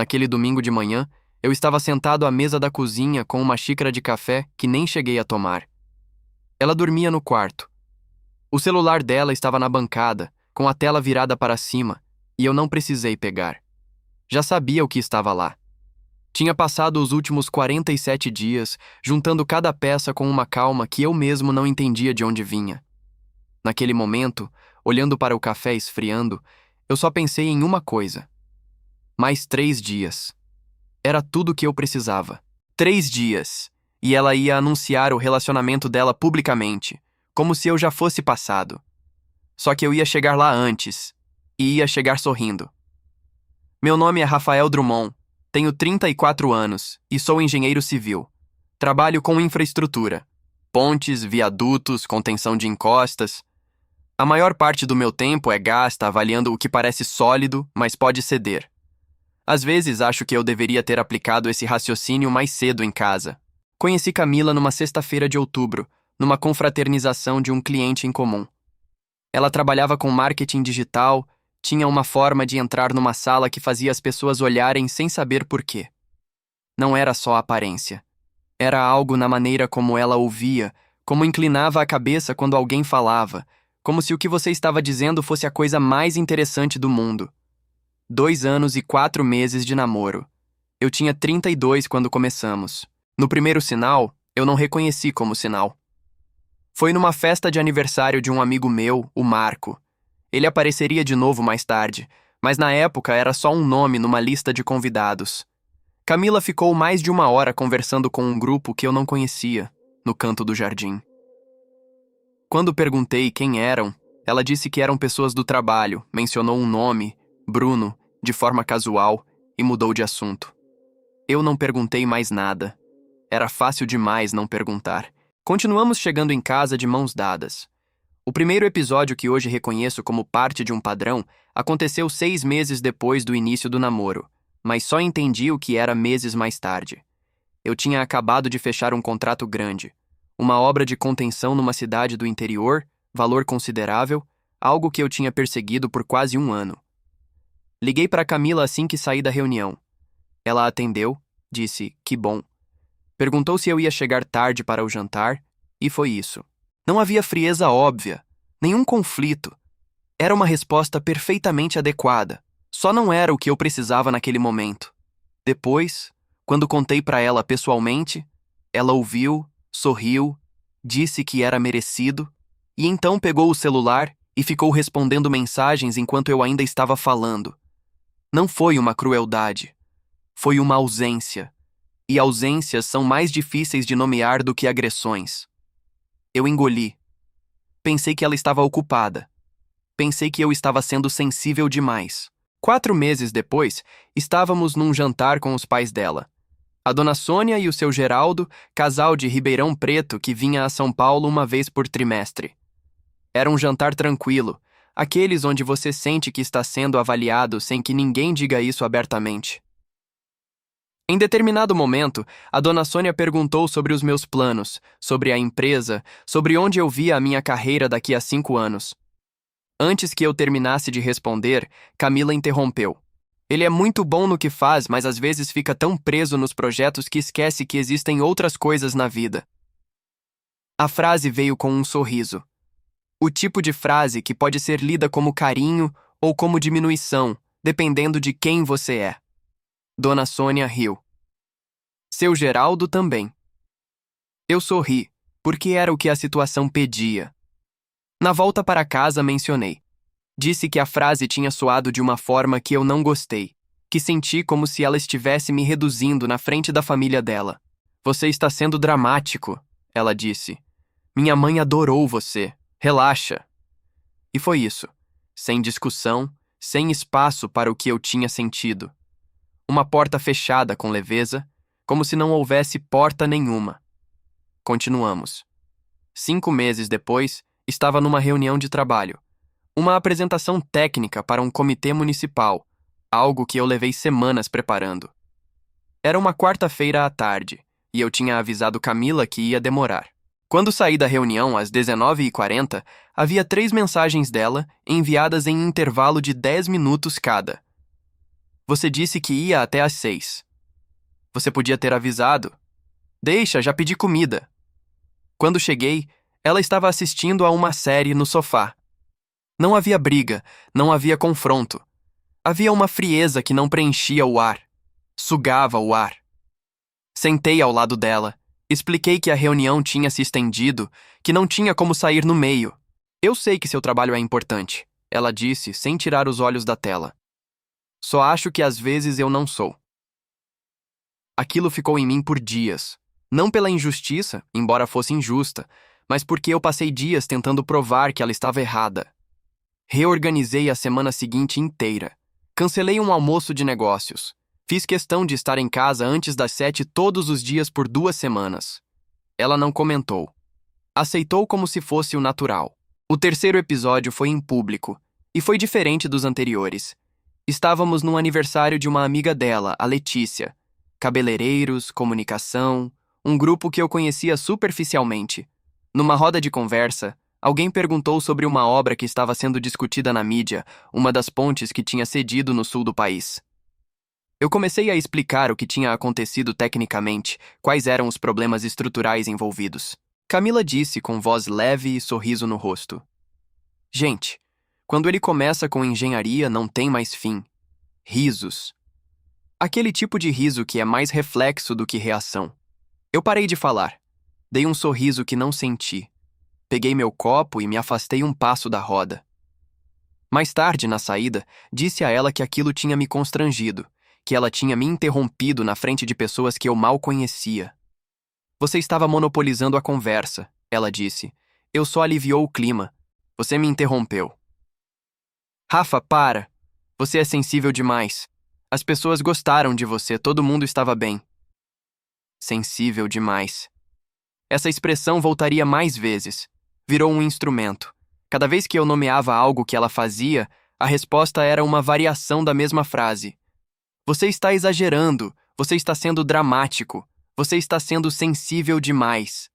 Naquele domingo de manhã, eu estava sentado à mesa da cozinha com uma xícara de café que nem cheguei a tomar. Ela dormia no quarto. O celular dela estava na bancada, com a tela virada para cima, e eu não precisei pegar. Já sabia o que estava lá. Tinha passado os últimos 47 dias, juntando cada peça com uma calma que eu mesmo não entendia de onde vinha. Naquele momento, olhando para o café esfriando, eu só pensei em uma coisa. Mais 3 dias. Era tudo o que eu precisava. 3 dias. E ela ia anunciar o relacionamento dela publicamente, como se eu já fosse passado. Só que eu ia chegar lá antes. E ia chegar sorrindo. Meu nome é Rafael Drummond. Tenho 34 anos e sou engenheiro civil. Trabalho com infraestrutura. Pontes, viadutos, contenção de encostas. A maior parte do meu tempo é gasta avaliando o que parece sólido, mas pode ceder. Às vezes acho que eu deveria ter aplicado esse raciocínio mais cedo em casa. Conheci Camila numa sexta-feira de outubro, numa confraternização de um cliente em comum. Ela trabalhava com marketing digital, tinha uma forma de entrar numa sala que fazia as pessoas olharem sem saber por quê. Não era só aparência. Era algo na maneira como ela ouvia, como inclinava a cabeça quando alguém falava, como se o que você estava dizendo fosse a coisa mais interessante do mundo. 2 anos e 4 meses de namoro. Eu tinha 32 quando começamos. No primeiro sinal, eu não reconheci como sinal. Foi numa festa de aniversário de um amigo meu, o Marco. Ele apareceria de novo mais tarde, mas na época era só um nome numa lista de convidados. Camila ficou mais de 1 hora conversando com um grupo que eu não conhecia, no canto do jardim. Quando perguntei quem eram, ela disse que eram pessoas do trabalho, mencionou um nome, Bruno, de forma casual, e mudou de assunto. Eu não perguntei mais nada. Era fácil demais não perguntar. Continuamos chegando em casa de mãos dadas. O primeiro episódio que hoje reconheço como parte de um padrão aconteceu 6 meses depois do início do namoro, mas só entendi o que era meses mais tarde. Eu tinha acabado de fechar um contrato grande, uma obra de contenção numa cidade do interior, valor considerável, algo que eu tinha perseguido por quase 1 ano. Liguei para Camila assim que saí da reunião. Ela atendeu, disse, que bom. Perguntou se eu ia chegar tarde para o jantar, e foi isso. Não havia frieza óbvia, nenhum conflito. Era uma resposta perfeitamente adequada. Só não era o que eu precisava naquele momento. Depois, quando contei para ela pessoalmente, ela ouviu, sorriu, disse que era merecido, e então pegou o celular e ficou respondendo mensagens enquanto eu ainda estava falando. Não foi uma crueldade. Foi uma ausência. E ausências são mais difíceis de nomear do que agressões. Eu engoli. Pensei que ela estava ocupada. Pensei que eu estava sendo sensível demais. 4 meses depois, estávamos num jantar com os pais dela. A dona Sônia e o seu Geraldo, casal de Ribeirão Preto que vinha a São Paulo uma vez por trimestre. Era um jantar tranquilo, aqueles onde você sente que está sendo avaliado sem que ninguém diga isso abertamente. Em determinado momento, a dona Sônia perguntou sobre os meus planos, sobre a empresa, sobre onde eu via a minha carreira daqui a 5 anos. Antes que eu terminasse de responder, Camila interrompeu. Ele é muito bom no que faz, mas às vezes fica tão preso nos projetos que esquece que existem outras coisas na vida. A frase veio com um sorriso. O tipo de frase que pode ser lida como carinho ou como diminuição, dependendo de quem você é. Dona Sônia riu. Seu Geraldo também. Eu sorri, porque era o que a situação pedia. Na volta para casa mencionei. Disse que a frase tinha soado de uma forma que eu não gostei, que senti como se ela estivesse me reduzindo na frente da família dela. Você está sendo dramático, ela disse. Minha mãe adorou você. Relaxa. E foi isso. Sem discussão, sem espaço para o que eu tinha sentido. Uma porta fechada com leveza, como se não houvesse porta nenhuma. Continuamos. 5 meses depois, estava numa reunião de trabalho. Uma apresentação técnica para um comitê municipal, algo que eu levei semanas preparando. Era uma quarta-feira à tarde, e eu tinha avisado Camila que ia demorar. Quando saí da reunião às 19h40, havia 3 mensagens dela, enviadas em intervalo de 10 minutos cada. Você disse que ia até às 6. Você podia ter avisado. Deixa, já pedi comida. Quando cheguei, ela estava assistindo a uma série no sofá. Não havia briga, não havia confronto. Havia uma frieza que não preenchia o ar. Sugava o ar. Sentei ao lado dela. Expliquei que a reunião tinha se estendido, que não tinha como sair no meio. Eu sei que seu trabalho é importante, ela disse, sem tirar os olhos da tela. Só acho que às vezes eu não sou. Aquilo ficou em mim por dias. Não pela injustiça, embora fosse injusta, mas porque eu passei dias tentando provar que ela estava errada. Reorganizei a semana seguinte inteira. Cancelei um almoço de negócios. Fiz questão de estar em casa antes das 7 todos os dias por 2 semanas. Ela não comentou. Aceitou como se fosse o natural. O terceiro episódio foi em público, e foi diferente dos anteriores. Estávamos no aniversário de uma amiga dela, a Letícia. Cabeleireiros, comunicação, um grupo que eu conhecia superficialmente. Numa roda de conversa, alguém perguntou sobre uma obra que estava sendo discutida na mídia, uma das pontes que tinha cedido no sul do país. Eu comecei a explicar o que tinha acontecido tecnicamente, quais eram os problemas estruturais envolvidos. Camila disse com voz leve e sorriso no rosto. Gente, quando ele começa com engenharia não tem mais fim. Risos. Aquele tipo de riso que é mais reflexo do que reação. Eu parei de falar. Dei um sorriso que não senti. Peguei meu copo e me afastei um passo da roda. Mais tarde, na saída, disse a ela que aquilo tinha me constrangido, que ela tinha me interrompido na frente de pessoas que eu mal conhecia. Você estava monopolizando a conversa, ela disse. Eu só aliviou o clima. Você me interrompeu. Rafa, para. Você é sensível demais. As pessoas gostaram de você, todo mundo estava bem. Sensível demais. Essa expressão voltaria mais vezes. Virou um instrumento. Cada vez que eu nomeava algo que ela fazia, a resposta era uma variação da mesma frase. Você está exagerando, você está sendo dramático, você está sendo sensível demais.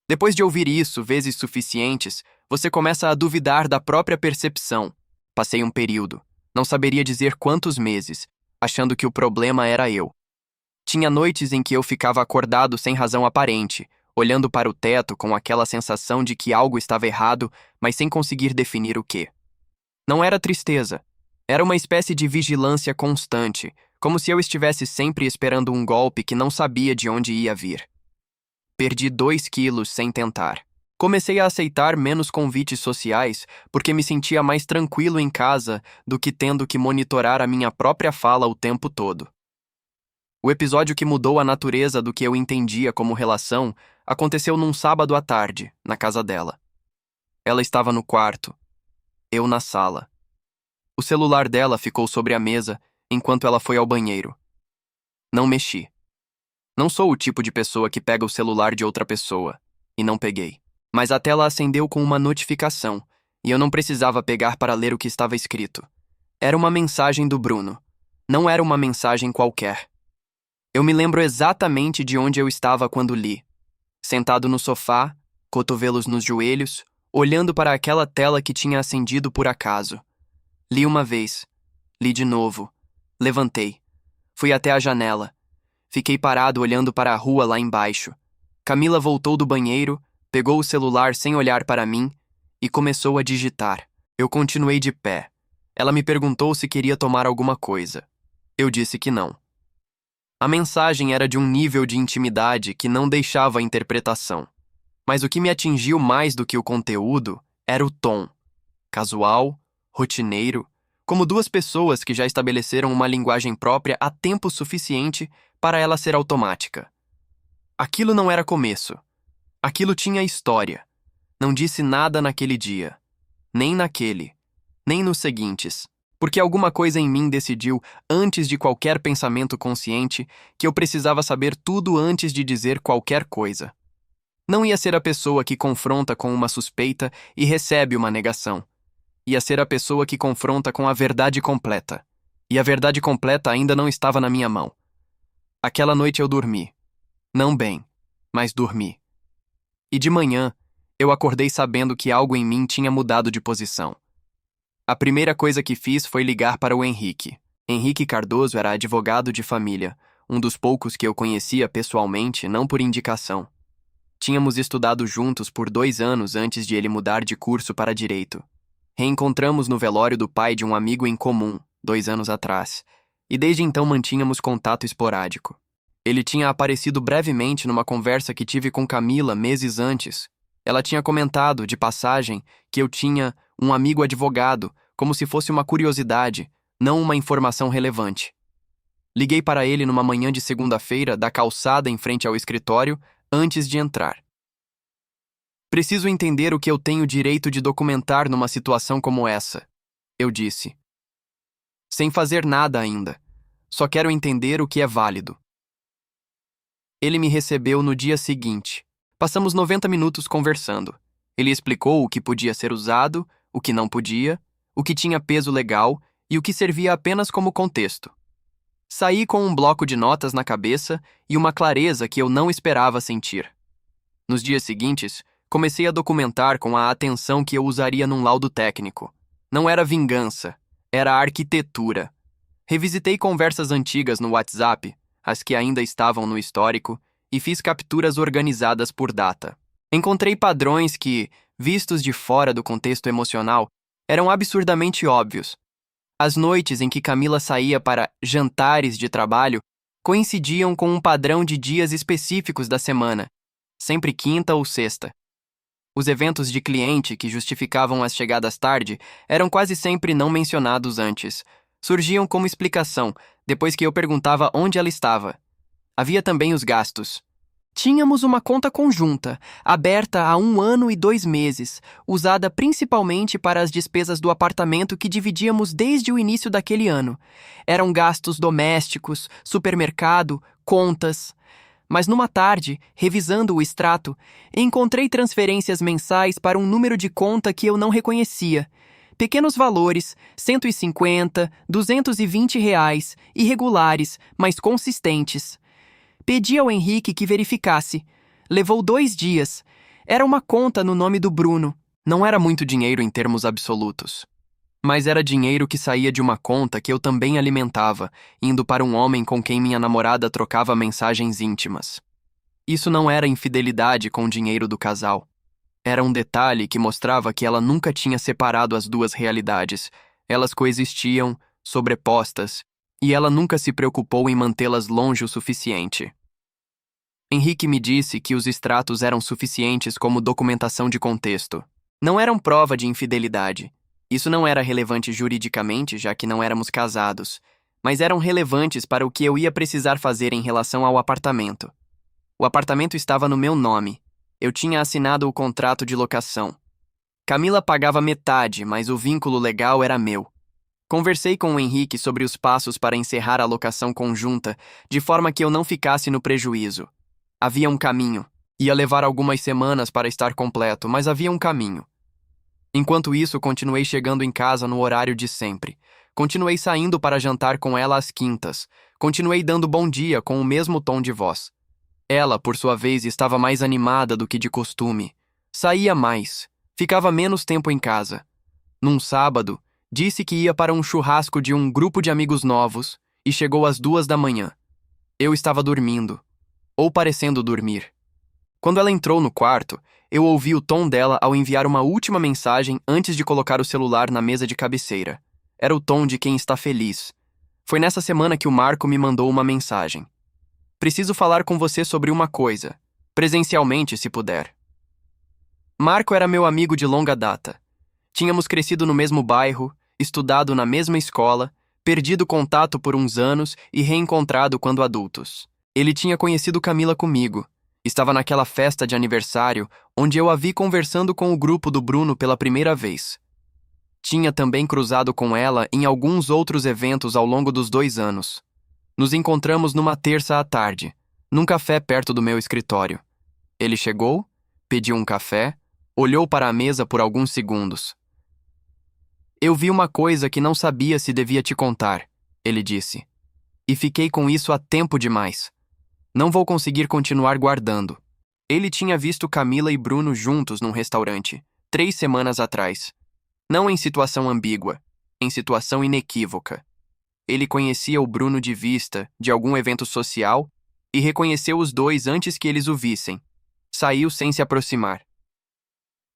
Depois de ouvir isso vezes suficientes, você começa a duvidar da própria percepção. Passei um período, não saberia dizer quantos meses, achando que o problema era eu. Tinha noites em que eu ficava acordado sem razão aparente, olhando para o teto com aquela sensação de que algo estava errado, mas sem conseguir definir o quê. Não era tristeza. Era uma espécie de vigilância constante, como se eu estivesse sempre esperando um golpe que não sabia de onde ia vir. Perdi 2 quilos sem tentar. Comecei a aceitar menos convites sociais porque me sentia mais tranquilo em casa do que tendo que monitorar a minha própria fala o tempo todo. O episódio que mudou a natureza do que eu entendia como relação aconteceu num sábado à tarde, na casa dela. Ela estava no quarto, eu na sala. O celular dela ficou sobre a mesa enquanto ela foi ao banheiro. Não mexi. Não sou o tipo de pessoa que pega o celular de outra pessoa, e não peguei. Mas a tela acendeu com uma notificação, e eu não precisava pegar para ler o que estava escrito. Era uma mensagem do Bruno. Não era uma mensagem qualquer. Eu me lembro exatamente de onde eu estava quando li. Sentado no sofá, cotovelos nos joelhos, olhando para aquela tela que tinha acendido por acaso. Li uma vez. Li de novo. Levantei. Fui até a janela. Fiquei parado olhando para a rua lá embaixo. Camila voltou do banheiro, pegou o celular sem olhar para mim e começou a digitar. Eu continuei de pé. Ela me perguntou se queria tomar alguma coisa. Eu disse que não. A mensagem era de um nível de intimidade que não deixava a interpretação. Mas o que me atingiu mais do que o conteúdo era o tom. Casual, rotineiro, como 2 pessoas que já estabeleceram uma linguagem própria há tempo suficiente para ela ser automática. Aquilo não era começo. Aquilo tinha história. Não disse nada naquele dia. Nem naquele. Nem nos seguintes. Porque alguma coisa em mim decidiu, antes de qualquer pensamento consciente, que eu precisava saber tudo antes de dizer qualquer coisa. Não ia ser a pessoa que confronta com uma suspeita e recebe uma negação. Ia ser a pessoa que confronta com a verdade completa. E a verdade completa ainda não estava na minha mão. Aquela noite eu dormi. Não bem, mas dormi. E de manhã, eu acordei sabendo que algo em mim tinha mudado de posição. A primeira coisa que fiz foi ligar para o Henrique. Henrique Cardoso era advogado de família, um dos poucos que eu conhecia pessoalmente, não por indicação. Tínhamos estudado juntos por 2 anos antes de ele mudar de curso para direito. Reencontramos no velório do pai de um amigo em comum, 2 anos atrás, e desde então mantínhamos contato esporádico. Ele tinha aparecido brevemente numa conversa que tive com Camila meses antes. Ela tinha comentado, de passagem, que eu tinha um amigo advogado, como se fosse uma curiosidade, não uma informação relevante. Liguei para ele numa manhã de segunda-feira, da calçada em frente ao escritório, antes de entrar. Preciso entender o que eu tenho direito de documentar numa situação como essa, eu disse. Sem fazer nada ainda. Só quero entender o que é válido. Ele me recebeu no dia seguinte. Passamos 90 minutos conversando. Ele explicou o que podia ser usado, o que não podia, o que tinha peso legal e o que servia apenas como contexto. Saí com um bloco de notas na cabeça e uma clareza que eu não esperava sentir. Nos dias seguintes, comecei a documentar com a atenção que eu usaria num laudo técnico. Não era vingança, era arquitetura. Revisitei conversas antigas no WhatsApp, as que ainda estavam no histórico, e fiz capturas organizadas por data. Encontrei padrões que, vistos de fora do contexto emocional, eram absurdamente óbvios. As noites em que Camila saía para jantares de trabalho coincidiam com um padrão de dias específicos da semana, sempre quinta ou sexta. Os eventos de cliente que justificavam as chegadas tarde eram quase sempre não mencionados antes. Surgiam como explicação, depois que eu perguntava onde ela estava. Havia também os gastos. Tínhamos uma conta conjunta, aberta há 1 ano e 2 meses, usada principalmente para as despesas do apartamento que dividíamos desde o início daquele ano. Eram gastos domésticos, supermercado, contas. Mas numa tarde, revisando o extrato, encontrei transferências mensais para um número de conta que eu não reconhecia. Pequenos valores, 150, 220 reais, irregulares, mas consistentes. Pedi ao Henrique que verificasse. Levou 2 dias. Era uma conta no nome do Bruno. Não era muito dinheiro em termos absolutos. Mas era dinheiro que saía de uma conta que eu também alimentava, indo para um homem com quem minha namorada trocava mensagens íntimas. Isso não era infidelidade com o dinheiro do casal. Era um detalhe que mostrava que ela nunca tinha separado as duas realidades. Elas coexistiam, sobrepostas, e ela nunca se preocupou em mantê-las longe o suficiente. Henrique me disse que os extratos eram suficientes como documentação de contexto. Não eram prova de infidelidade. Isso não era relevante juridicamente, já que não éramos casados, mas eram relevantes para o que eu ia precisar fazer em relação ao apartamento. O apartamento estava no meu nome. Eu tinha assinado o contrato de locação. Camila pagava metade, mas o vínculo legal era meu. Conversei com o Henrique sobre os passos para encerrar a locação conjunta, de forma que eu não ficasse no prejuízo. Havia um caminho. Ia levar algumas semanas para estar completo, mas havia um caminho. Enquanto isso, continuei chegando em casa no horário de sempre. Continuei saindo para jantar com ela às quintas. Continuei dando bom dia com o mesmo tom de voz. Ela, por sua vez, estava mais animada do que de costume. Saía mais. Ficava menos tempo em casa. Num sábado, disse que ia para um churrasco de um grupo de amigos novos e chegou às 2 da manhã. Eu estava dormindo. Ou parecendo dormir. Quando ela entrou no quarto, eu ouvi o tom dela ao enviar uma última mensagem antes de colocar o celular na mesa de cabeceira. Era o tom de quem está feliz. Foi nessa semana que o Marco me mandou uma mensagem. Preciso falar com você sobre uma coisa. Presencialmente, se puder. Marco era meu amigo de longa data. Tínhamos crescido no mesmo bairro, estudado na mesma escola, perdido contato por uns anos e reencontrado quando adultos. Ele tinha conhecido Camila comigo. Estava naquela festa de aniversário onde eu a vi conversando com o grupo do Bruno pela primeira vez. Tinha também cruzado com ela em alguns outros eventos ao longo dos 2 anos. Nos encontramos numa terça à tarde, num café perto do meu escritório. Ele chegou, pediu um café, olhou para a mesa por alguns segundos. Eu vi uma coisa que não sabia se devia te contar, ele disse. E fiquei com isso há tempo demais. Não vou conseguir continuar guardando. Ele tinha visto Camila e Bruno juntos num restaurante, 3 semanas atrás. Não em situação ambígua, em situação inequívoca. Ele conhecia o Bruno de vista, de algum evento social, e reconheceu os dois antes que eles o vissem. Saiu sem se aproximar.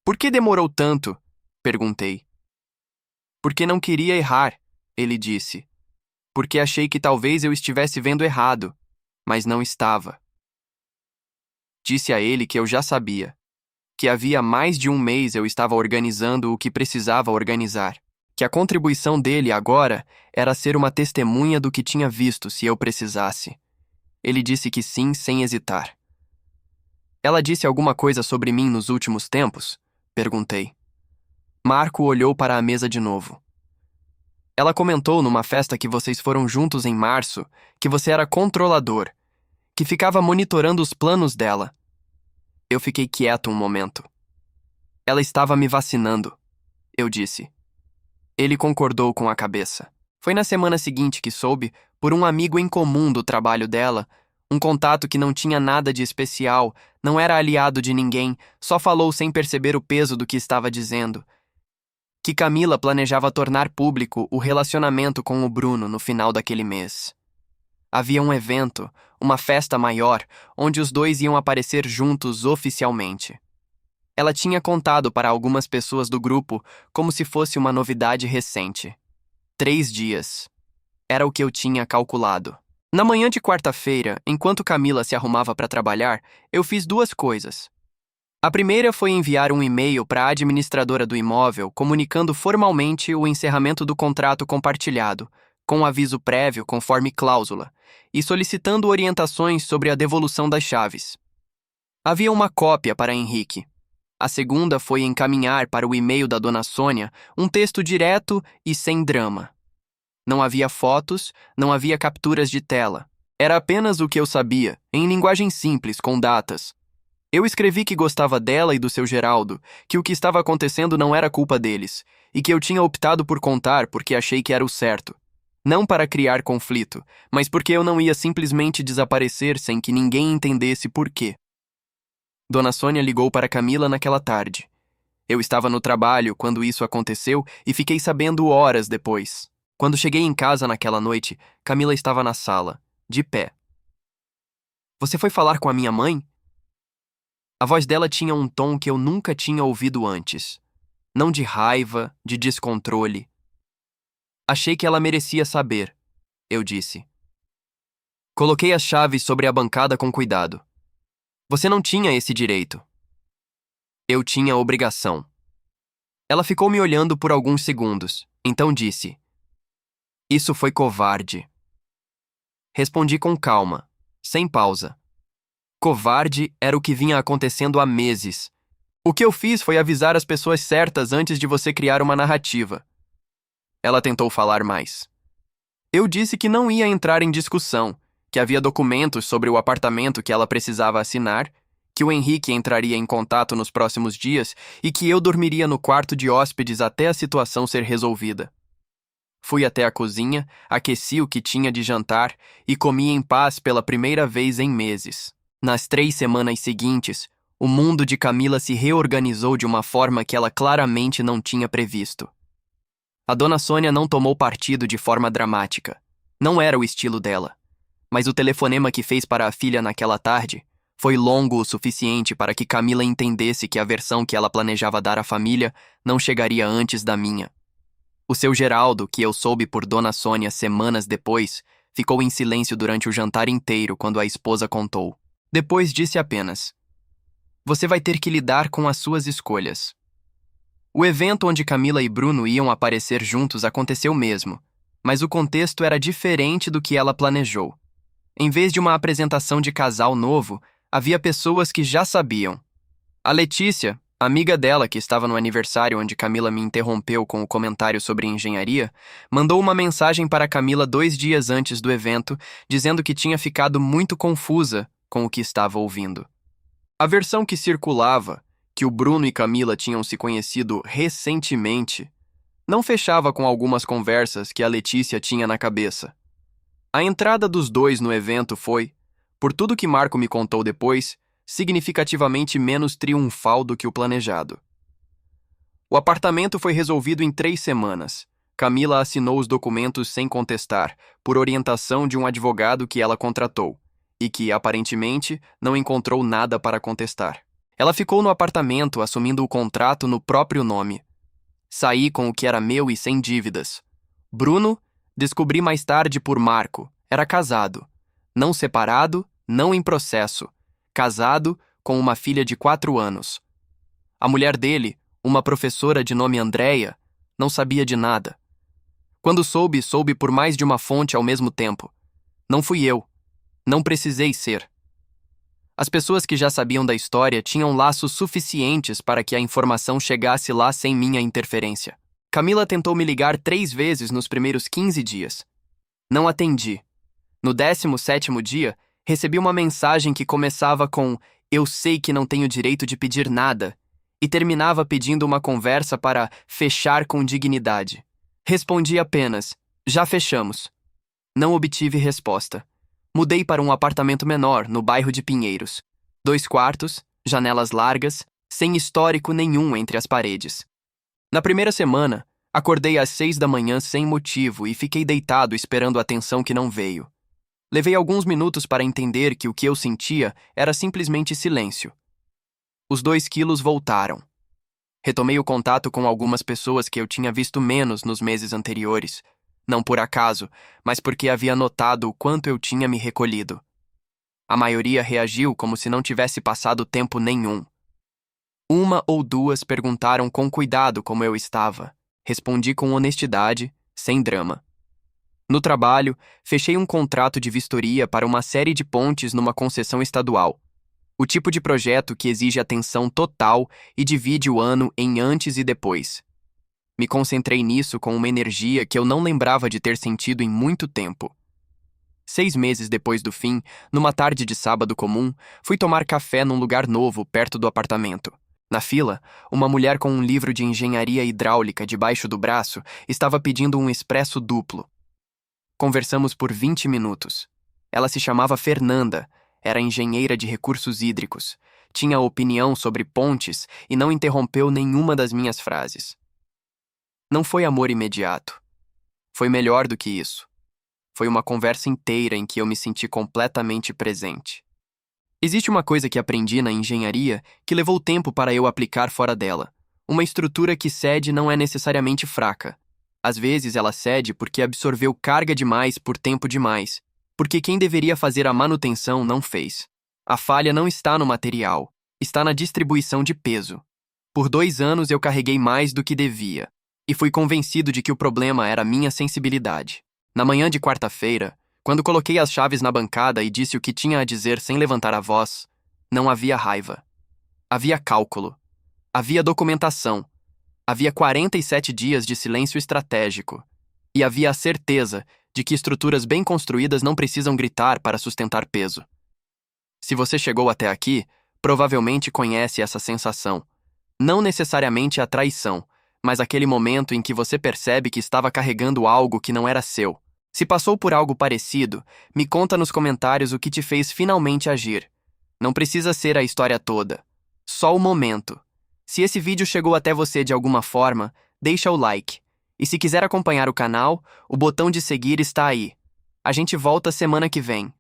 Por que demorou tanto? Perguntei. Porque não queria errar, ele disse. Porque achei que talvez eu estivesse vendo errado, mas não estava. Disse a ele que eu já sabia. Que havia mais de um mês eu estava organizando o que precisava organizar. Que a contribuição dele agora era ser uma testemunha do que tinha visto se eu precisasse. Ele disse que sim, sem hesitar. Ela disse alguma coisa sobre mim nos últimos tempos? Perguntei. Marco olhou para a mesa de novo. Ela comentou numa festa que vocês foram juntos em março que você era controlador, que ficava monitorando os planos dela. Eu fiquei quieto um momento. Ela estava me vacinando, eu disse. Ele concordou com a cabeça. Foi na semana seguinte que soube, por um amigo em comum do trabalho dela, um contato que não tinha nada de especial, não era aliado de ninguém, só falou sem perceber o peso do que estava dizendo. Que Camila planejava tornar público o relacionamento com o Bruno no final daquele mês. Havia um evento, uma festa maior, onde os dois iam aparecer juntos oficialmente. Ela tinha contado para algumas pessoas do grupo como se fosse uma novidade recente. 3 dias. Era o que eu tinha calculado. Na manhã de quarta-feira, enquanto Camila se arrumava para trabalhar, eu fiz 2 coisas. A primeira foi enviar um e-mail para a administradora do imóvel comunicando formalmente o encerramento do contrato compartilhado, com aviso prévio conforme cláusula, e solicitando orientações sobre a devolução das chaves. Havia uma cópia para Henrique. A segunda foi encaminhar para o e-mail da dona Sônia um texto direto e sem drama. Não havia fotos, não havia capturas de tela. Era apenas o que eu sabia, em linguagem simples, com datas. Eu escrevi que gostava dela e do seu Geraldo, que o que estava acontecendo não era culpa deles, e que eu tinha optado por contar porque achei que era o certo. Não para criar conflito, mas porque eu não ia simplesmente desaparecer sem que ninguém entendesse por quê. Dona Sônia ligou para Camila naquela tarde. Eu estava no trabalho quando isso aconteceu e fiquei sabendo horas depois. Quando cheguei em casa naquela noite, Camila estava na sala, de pé. Você foi falar com a minha mãe? A voz dela tinha um tom que eu nunca tinha ouvido antes. Não de raiva, de descontrole. Achei que ela merecia saber, eu disse. Coloquei as chaves sobre a bancada com cuidado. Você não tinha esse direito. Eu tinha obrigação. Ela ficou me olhando por alguns segundos, então disse: Isso foi covarde. Respondi com calma, sem pausa. Covarde era o que vinha acontecendo há meses. O que eu fiz foi avisar as pessoas certas antes de você criar uma narrativa. Ela tentou falar mais. Eu disse que não ia entrar em discussão, que havia documentos sobre o apartamento que ela precisava assinar, que o Henrique entraria em contato nos próximos dias e que eu dormiria no quarto de hóspedes até a situação ser resolvida. Fui até a cozinha, aqueci o que tinha de jantar e comi em paz pela primeira vez em meses. Nas 3 semanas seguintes, o mundo de Camila se reorganizou de uma forma que ela claramente não tinha previsto. A dona Sônia não tomou partido de forma dramática. Não era o estilo dela. Mas o telefonema que fez para a filha naquela tarde foi longo o suficiente para que Camila entendesse que a versão que ela planejava dar à família não chegaria antes da minha. O seu Geraldo, que eu soube por dona Sônia semanas depois, ficou em silêncio durante o jantar inteiro quando a esposa contou. Depois disse apenas: Você vai ter que lidar com as suas escolhas. O evento onde Camila e Bruno iam aparecer juntos aconteceu mesmo, mas o contexto era diferente do que ela planejou. Em vez de uma apresentação de casal novo, havia pessoas que já sabiam. A Letícia, amiga dela que estava no aniversário onde Camila me interrompeu com o comentário sobre engenharia, mandou uma mensagem para Camila 2 dias antes do evento, dizendo que tinha ficado muito confusa com o que estava ouvindo. A versão que circulava, que o Bruno e Camila tinham se conhecido recentemente, não fechava com algumas conversas que a Letícia tinha na cabeça. A entrada dos dois no evento foi, por tudo que Marco me contou depois, significativamente menos triunfal do que o planejado. O apartamento foi resolvido em 3 semanas. Camila assinou os documentos sem contestar, por orientação de um advogado que ela contratou, e que, aparentemente, não encontrou nada para contestar. Ela ficou no apartamento assumindo o contrato no próprio nome. Saí com o que era meu e sem dívidas. Bruno, descobri mais tarde por Marco, era casado. Não separado, não em processo. Casado, com uma filha de 4 anos. A mulher dele, uma professora de nome Andréia, não sabia de nada. Quando soube por mais de uma fonte ao mesmo tempo. Não fui eu. Não precisei ser. As pessoas que já sabiam da história tinham laços suficientes para que a informação chegasse lá sem minha interferência. Camila tentou me ligar 3 vezes nos primeiros 15 dias. Não atendi. No 17º dia, recebi uma mensagem que começava com "Eu sei que não tenho direito de pedir nada" e terminava pedindo uma conversa para fechar com dignidade. Respondi apenas, já fechamos. Não obtive resposta. Mudei para um apartamento menor, no bairro de Pinheiros. 2 quartos, janelas largas, sem histórico nenhum entre as paredes. Na primeira semana, acordei às 6 da manhã sem motivo e fiquei deitado esperando a atenção que não veio. Levei alguns minutos para entender que o que eu sentia era simplesmente silêncio. Os 2 quilos voltaram. Retomei o contato com algumas pessoas que eu tinha visto menos nos meses anteriores, não por acaso, mas porque havia notado o quanto eu tinha me recolhido. A maioria reagiu como se não tivesse passado tempo nenhum. 1 ou 2 perguntaram com cuidado como eu estava. Respondi com honestidade, sem drama. No trabalho, fechei um contrato de vistoria para uma série de pontes numa concessão estadual. O tipo de projeto que exige atenção total e divide o ano em antes e depois. Me concentrei nisso com uma energia que eu não lembrava de ter sentido em muito tempo. 6 meses depois do fim, numa tarde de sábado comum, fui tomar café num lugar novo perto do apartamento. Na fila, uma mulher com um livro de engenharia hidráulica debaixo do braço estava pedindo um expresso duplo. Conversamos por 20 minutos. Ela se chamava Fernanda. Era engenheira de recursos hídricos, tinha opinião sobre pontes e não interrompeu nenhuma das minhas frases. Não foi amor imediato. Foi melhor do que isso. Foi uma conversa inteira em que eu me senti completamente presente. Existe uma coisa que aprendi na engenharia que levou tempo para eu aplicar fora dela. Uma estrutura que cede não é necessariamente fraca. Às vezes ela cede porque absorveu carga demais por tempo demais. Porque quem deveria fazer a manutenção não fez. A falha não está no material, está na distribuição de peso. Por 2 anos eu carreguei mais do que devia, e fui convencido de que o problema era minha sensibilidade. Na manhã de quarta-feira, quando coloquei as chaves na bancada e disse o que tinha a dizer sem levantar a voz, não havia raiva. Havia cálculo. Havia documentação. Havia 47 dias de silêncio estratégico. E havia a certeza de que estruturas bem construídas não precisam gritar para sustentar peso. Se você chegou até aqui, provavelmente conhece essa sensação. Não necessariamente a traição, mas aquele momento em que você percebe que estava carregando algo que não era seu. Se passou por algo parecido, me conta nos comentários o que te fez finalmente agir. Não precisa ser a história toda. Só o momento. Se esse vídeo chegou até você de alguma forma, deixa o like. E se quiser acompanhar o canal, o botão de seguir está aí. A gente volta semana que vem.